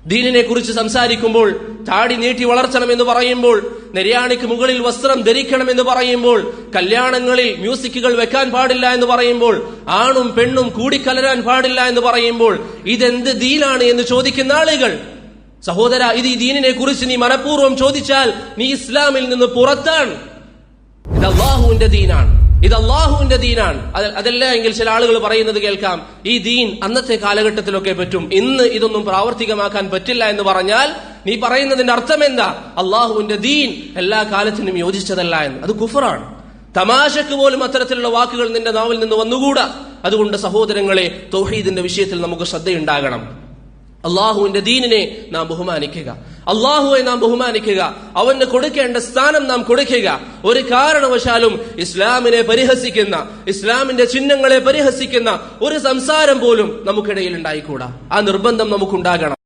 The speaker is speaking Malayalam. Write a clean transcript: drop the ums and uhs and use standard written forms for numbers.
ദീനിനെ കുറിച്ച് സംസാരിക്കുമ്പോൾ താടി നീട്ടി വളർത്തണമെന്ന് പറയുമ്പോൾ, നെര്യാണിക്ക് മുകളിൽ വസ്ത്രം ധരിക്കണമെന്ന് പറയുമ്പോൾ, കല്യാണങ്ങളിൽ മ്യൂസിക്കുകൾ വെക്കാൻ പാടില്ല എന്ന് പറയുമ്പോൾ, ആണും പെണ്ണും കൂടിക്കലരാൻ പാടില്ല എന്ന് പറയുമ്പോൾ, ഇതെന്ത് ദീനാണ് എന്ന് ചോദിക്കുന്ന ആളുകൾ, സഹോദര, ഇത് ഈ ദീനിനെ കുറിച്ച് നീ മനഃപൂർവ്വം ചോദിച്ചാൽ നീ ഇസ്ലാമിൽ നിന്ന് പുറത്താണ്. ഇത് അള്ളാഹുവിന്റെ ദീനാണ്, ഇത് അള്ളാഹുവിന്റെ ദീനാണ്. അതല്ല എങ്കിൽ ചില ആളുകൾ പറയുന്നത് കേൾക്കാം, ഈ ദീൻ അന്നത്തെ കാലഘട്ടത്തിലൊക്കെ പറ്റും, ഇന്ന് ഇതൊന്നും പ്രാവർത്തികമാക്കാൻ പറ്റില്ല എന്ന് പറഞ്ഞാൽ നീ പറയുന്നതിന്റെ അർത്ഥം എന്താ? അള്ളാഹുവിന്റെ ദീൻ എല്ലാ കാലത്തിനും യോജിച്ചതല്ല എന്ന്. അത് കുഫറാണ്. തമാശക്ക് പോലും അത്തരത്തിലുള്ള വാക്കുകൾ നിന്റെ നാവിൽ നിന്ന് വന്നുകൂടാ. അതുകൊണ്ട് സഹോദരങ്ങളെ, തൗഹീദിന്റെ വിഷയത്തിൽ നമുക്ക് ശ്രദ്ധയുണ്ടാകണം. അള്ളാഹുവിന്റെ ദീനിനെ നാം ബഹുമാനിക്കുക, അള്ളാഹുവെ നാം ബഹുമാനിക്കുക, അവന് കൊടുക്കേണ്ട സ്ഥാനം നാം കൊടുക്കുക. ഒരു കാരണവശാലും ഇസ്ലാമിനെ പരിഹസിക്കുന്ന, ഇസ്ലാമിന്റെ ചിഹ്നങ്ങളെ പരിഹസിക്കുന്ന ഒരു സംസാരം പോലും നമുക്കിടയിൽ ഉണ്ടായിക്കൂടാ. ആ നിർബന്ധം നമുക്കുണ്ടാകണം.